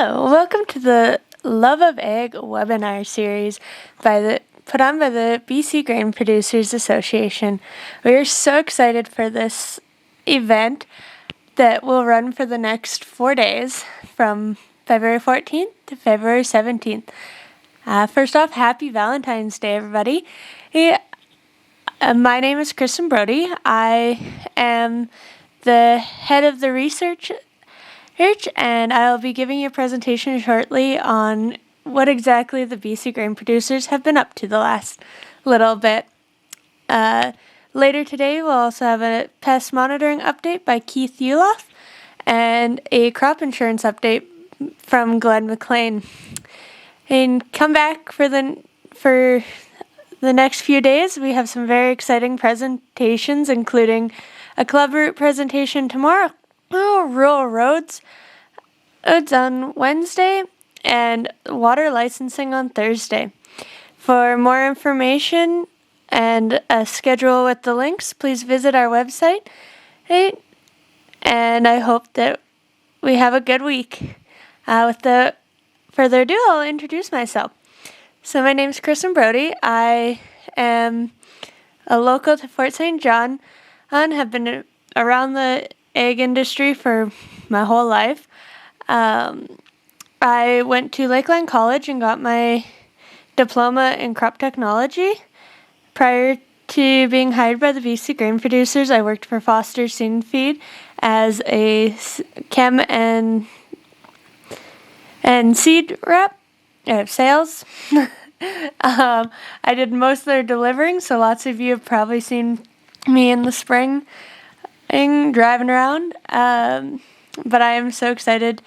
Hello, welcome to the Love of Ag webinar series put on by the BC Grain Producers Association. We are so excited for this event that will run for the next 4 days from February 14th to February 17th. First off, happy Valentine's Day, everybody. My name is Kristyn Brody. I am the head of the research, and I'll be giving you a presentation shortly on what exactly the BC grain producers have been up to the last little bit. Later today, we'll also have a pest monitoring update by Keith Uloff and a crop insurance update from Glenn McLean. And come back for the next few days. We have some very exciting presentations, including a club route presentation tomorrow, rural roads on Wednesday, and water licensing on Thursday. For more information and a schedule with the links, please visit our website. And I hope that we have a good week. Without further ado, I'll introduce myself. So my name is Kristyn Brody. I am a local to Fort St. John and have been around the ag industry for my whole life. I went to Lakeland College and got my diploma in crop technology. Prior to being hired by the BC Grain Producers, I worked for Foster Seed Feed as a chem and seed rep, sales. I did most of their delivering, so lots of you have probably seen me in the spring driving around. But I am so excited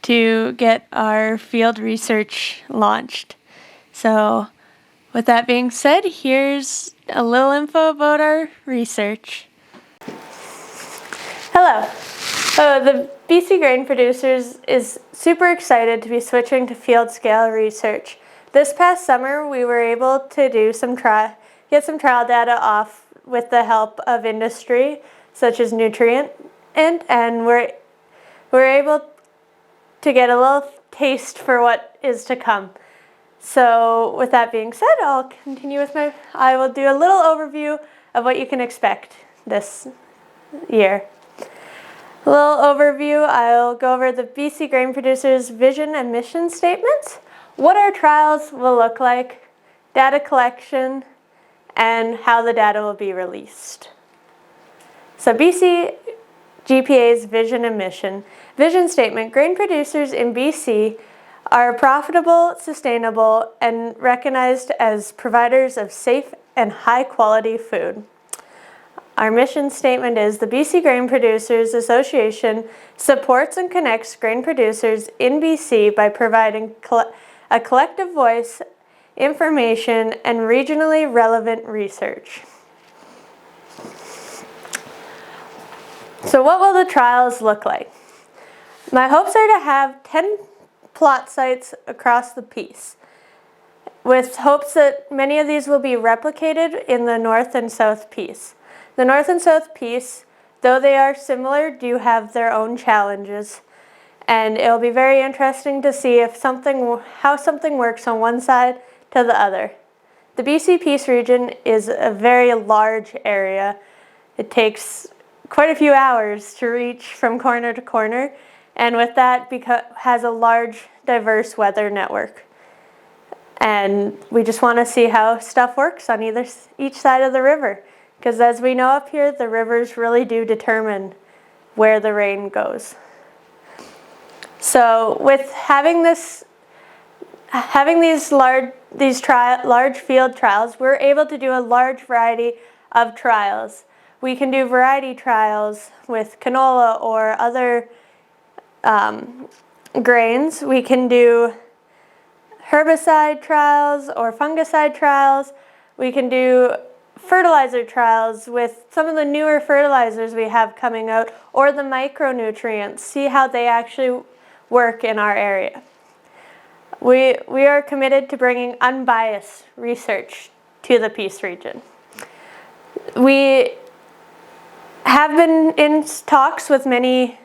to get our field research launched. So with that being said, here's a little info about our research. Hello. So the BC Grain Producers is super excited to be switching to field scale research. This past summer, we were able to do get some trial data off with the help of industry, such as Nutrient, and we're able to get a little taste for what is to come. So with that being said, I will do a little overview of what you can expect this year. A little overview, I'll go over the BC Grain Producers vision and mission statements, what our trials will look like, data collection, and how the data will be released. So BC GPA's vision and mission. Vision statement, grain producers in BC are profitable, sustainable, and recognized as providers of safe and high-quality food. Our mission statement is the BC Grain Producers Association supports and connects grain producers in BC by providing a collective voice, information, and regionally relevant research. So what will the trials look like? My hopes are to have 10 plot sites across the piece, with hopes that many of these will be replicated in the north and south piece. The north and south piece, though they are similar, do have their own challenges, and it'll be very interesting to see how something works on one side to the other. The BC Peace region is a very large area. It takes quite a few hours to reach from corner to corner, and with that has a large, diverse weather network. And we just want to see how stuff works on each side of the river, because as we know up here, the rivers really do determine where the rain goes. So with having these large field trials, we're able to do a large variety of trials. We can do variety trials with canola or other grains. We can do herbicide trials or fungicide trials. We can do fertilizer trials with some of the newer fertilizers we have coming out, or the micronutrients, see how they actually work in our area. We are committed to bringing unbiased research to the Peace region. We have been in talks with many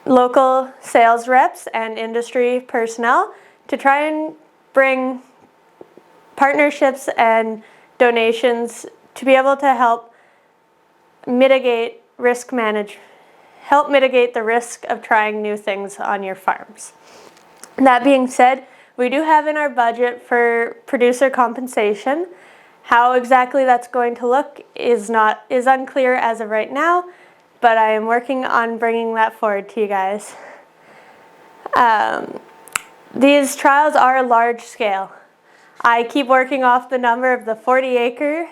local sales reps and industry personnel to try and bring partnerships and donations to be able to help mitigate help mitigate the risk of trying new things on your farms. That being said, we do have in our budget for producer compensation. How exactly that's going to look is unclear as of right now, but I am working on bringing that forward to you guys. These trials are large scale. I keep working off the number of the 40 acre.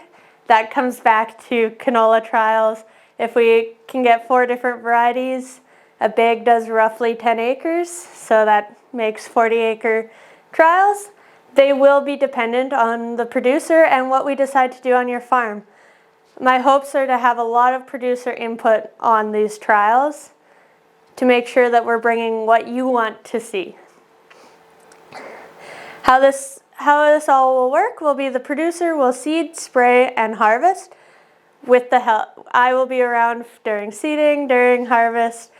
That comes back to canola trials. If we can get 4 different varieties, a bag does roughly 10 acres, so that makes 40 acre trials. They will be dependent on the producer and what we decide to do on your farm. My hopes are to have a lot of producer input on these trials to make sure that we're bringing what you want to see. How this all will work will be the producer will seed, spray, and harvest with the help. I will be around during seeding, during harvest,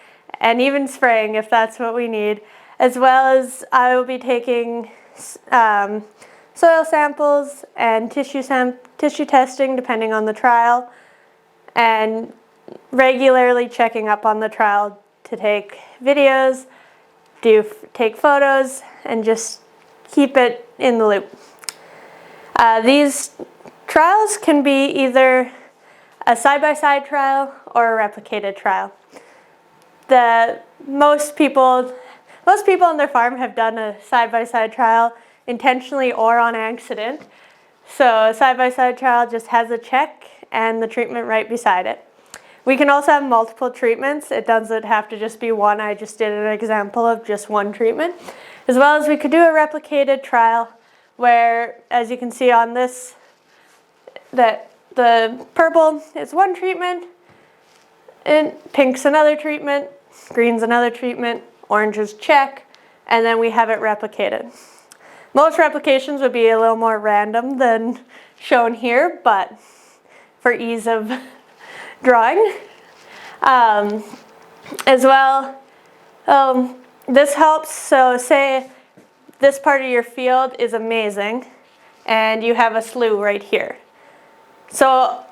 and even spraying if that's what we need, as well as I will be taking soil samples and tissue testing depending on the trial, and regularly checking up on the trial to take videos, take photos, and just keep it in the loop. These trials can be either a side-by-side trial or a replicated trial. Most people on their farm have done a side-by-side trial intentionally or on accident. So a side-by-side trial just has a check and the treatment right beside it. We can also have multiple treatments. It doesn't have to just be one. I just did an example of just one treatment. As well as we could do a replicated trial where, as you can see on this, that the purple is one treatment, and pink's another treatment, green's another treatment, orange is check, and then we have it replicated. Most replications would be a little more random than shown here, but for ease of drawing. As well, this helps. So say this part of your field is amazing and you have a slough right here. So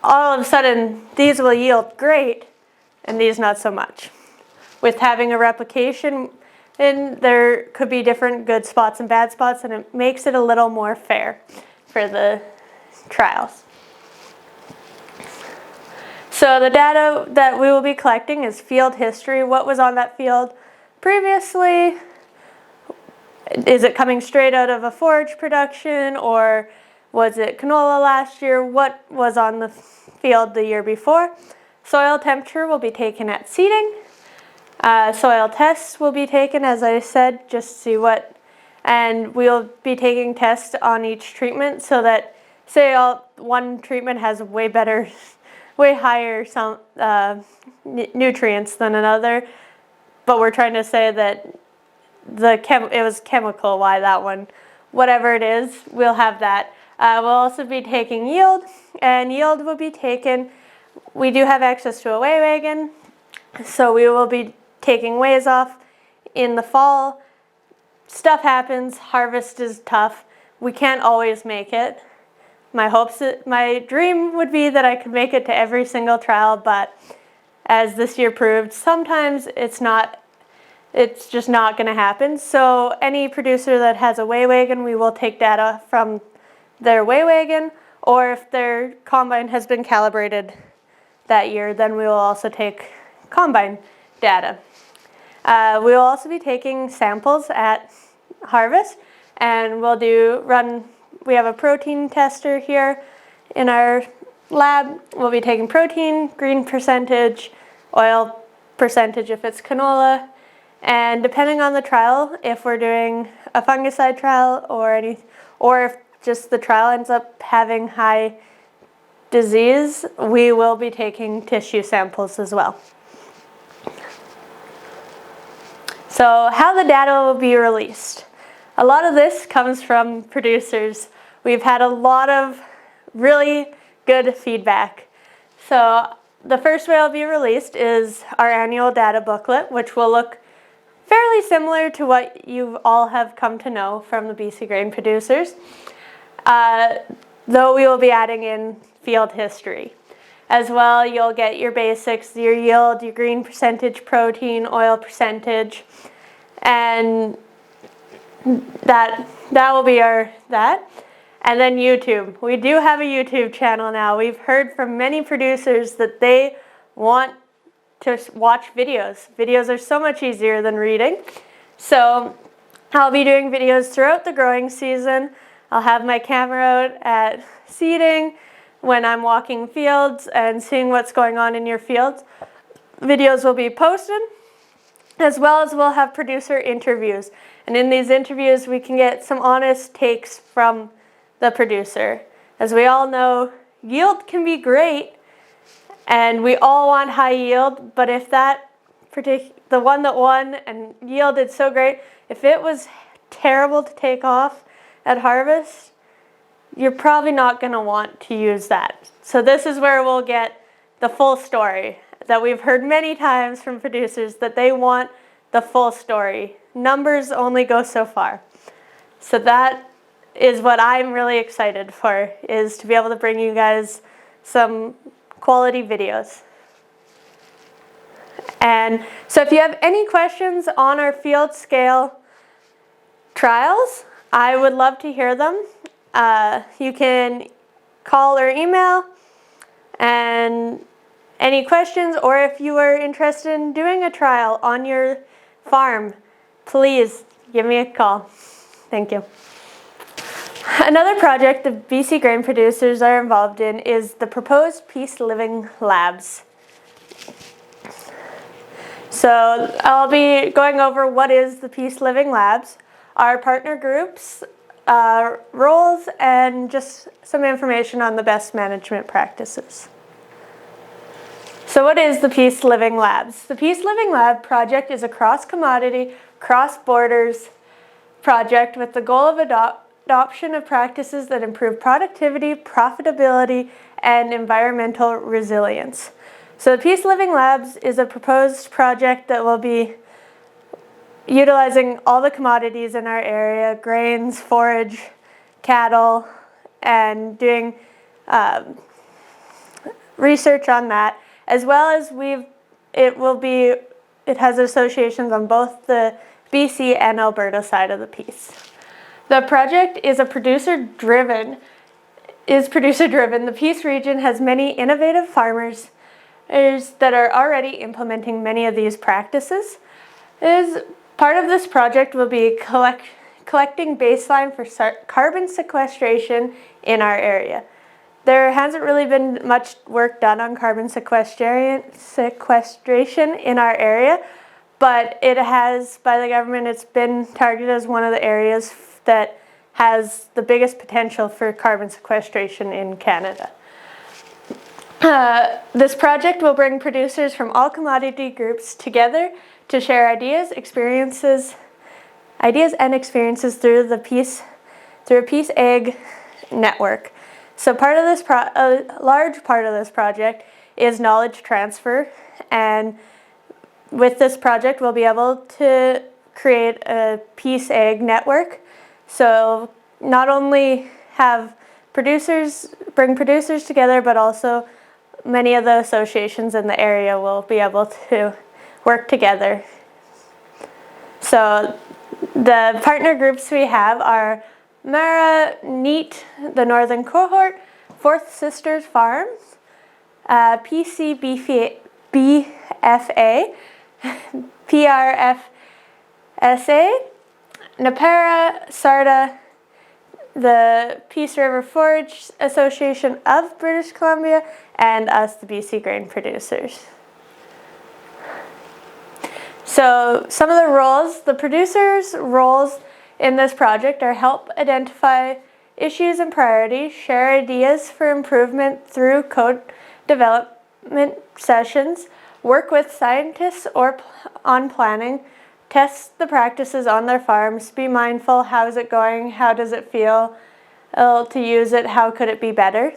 all of a sudden these will yield great and these not so much. With having a replication, and there could be different good spots and bad spots, and it makes it a little more fair for the trials. So the data that we will be collecting is field history. What was on that field previously? Is it coming straight out of a forage production, or was it canola last year? What was on the field the year before? Soil temperature will be taken at seeding. Soil tests will be taken, as I said, just to see what, and we'll be taking tests on each treatment so that, say one treatment has way higher nutrients than another, but we're trying to say that it was chemical, why that one, whatever it is, we'll have that. We'll also be taking yield, and yield will be taken, we do have access to a weigh wagon, so we will be taking weighs off in the fall. Stuff happens, harvest is tough, we can't always make it. My dream would be that I could make it to every single trial, but as this year proved, sometimes it's just not going to happen. So any producer that has a weigh wagon, we will take data from their weigh wagon, or if their combine has been calibrated that year, then we will also take combine data. We will also be taking samples at harvest, and we have a protein tester here in our lab. We'll be taking protein, green percentage, oil percentage if it's canola, and depending on the trial, if we're doing a fungicide trial or if just the trial ends up having high disease, we will be taking tissue samples as well. So how the data will be released. A lot of this comes from producers. We've had a lot of really good feedback. So the first way it'll be released is our annual data booklet, which will look fairly similar to what you all have come to know from the BC grain producers, though we will be adding in field history. As well, you'll get your basics, your yield, your green percentage, protein, oil percentage, and that will be that. And then YouTube. We do have a YouTube channel now. We've heard from many producers that they want to watch videos. Videos are so much easier than reading. So I'll be doing videos throughout the growing season. I'll have my camera out at seeding when I'm walking fields and seeing what's going on in your fields. Videos will be posted, as well as we'll have producer interviews. And in these interviews, we can get some honest takes from the producer. As we all know, yield can be great, and we all want high yield, but if the one that won and yielded so great, if it was terrible to take off at harvest, you're probably not going to want to use that. So this is where we'll get the full story that we've heard many times from producers, that they want the full story. Numbers only go so far. So that is what I'm really excited for, is to be able to bring you guys some quality videos. And so if you have any questions on our field scale trials, I would love to hear them. You can call or email and any questions, or if you are interested in doing a trial on your farm, please give me a call. Thank you. Another project the BC grain producers are involved in is the proposed Peace Living Labs. So I'll be going over what is the Peace Living Labs, our partner groups, roles, and just some information on the best management practices. So what is the Peace Living Labs? The Peace Living Lab project is a cross-commodity, cross-borders project with the goal of adoption of practices that improve productivity, profitability, and environmental resilience. So the Peace Living Labs is a proposed project that will be utilizing all the commodities in our area, grains, forage, cattle, and doing research on that, as well as it has associations on both the BC and Alberta side of the piece. The project is producer-driven. The Peace region has many innovative farmers that are already implementing many of these practices. Part of this project will be collecting baseline for carbon sequestration in our area. There hasn't really been much work done on carbon sequestration in our area, but it has, by the government, it's been targeted as one of the areas that has the biggest potential for carbon sequestration in Canada. This project will bring producers from all commodity groups together to share ideas and experiences through a Peace Ag network. So a large part of this project is knowledge transfer, and with this project we'll be able to create a Peace Ag network. So not only bring producers together, but also many of the associations in the area will be able to work together. So the partner groups we have are Mara, NEAT, the Northern Cohort, Fourth Sisters Farms, PCBFA, PRFSA, NAPERA, SARDA, the Peace River Forage Association of British Columbia, and us, the BC Grain Producers. So some of the roles, the producers' roles in this project are help identify issues and priorities, share ideas for improvement through code development sessions, work with scientists on planning, test the practices on their farms, be mindful, how's it going, how does it feel to use it, how could it be better.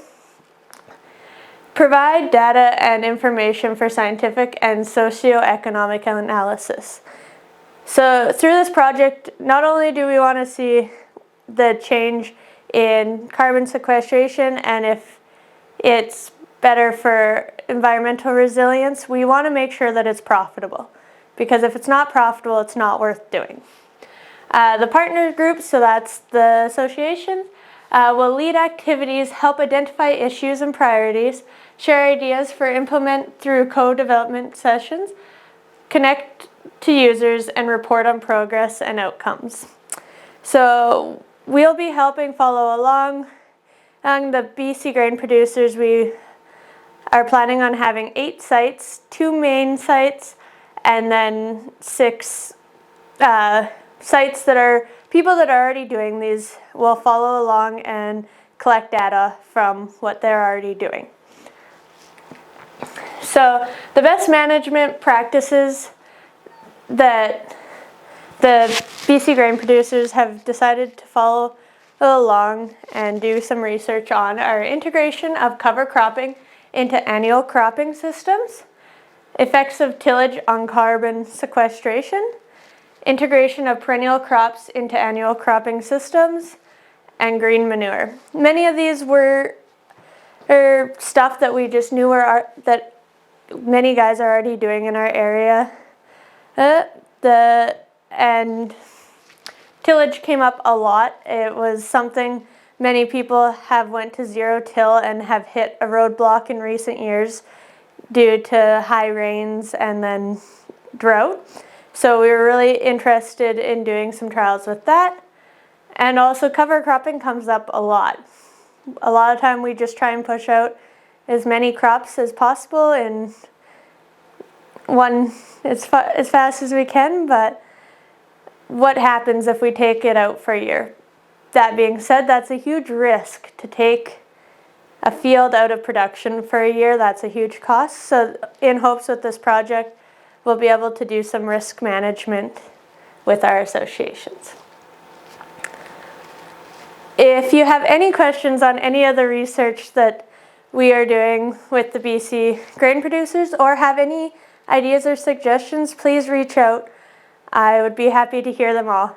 provide data and information for scientific and socioeconomic analysis. So through this project, not only do we want to see the change in carbon sequestration and if it's better for environmental resilience, we want to make sure that it's profitable. Because if it's not profitable, it's not worth doing. The partner group, so that's the association, will lead activities, help identify issues and priorities, share ideas for implement through co-development sessions, connect to users, and report on progress and outcomes. So we'll be helping follow along. The BC grain producers, we are planning on having 8 sites, 2 main sites, and then 6 sites that are people that are already doing these will follow along and collect data from what they're already doing. So the best management practices that the BC grain producers have decided to follow along and do some research on are integration of cover cropping into annual cropping systems, effects of tillage on carbon sequestration, integration of perennial crops into annual cropping systems, and green manure. Many of these were stuff that we just knew that many guys are already doing in our area. And tillage came up a lot. It was something many people have went to zero till and have hit a roadblock in recent years due to high rains and then drought. So we were really interested in doing some trials with that. And also cover cropping comes up a lot. A lot of time we just try and push out as many crops as possible in one as fast as we can, but what happens if we take it out for a year? That being said, that's a huge risk to take a field out of production for a year. That's a huge cost. So in hopes with this project, we'll be able to do some risk management with our associations. If you have any questions on any of the research that we are doing with the BC grain producers or have any ideas or suggestions, please reach out. I would be happy to hear them all.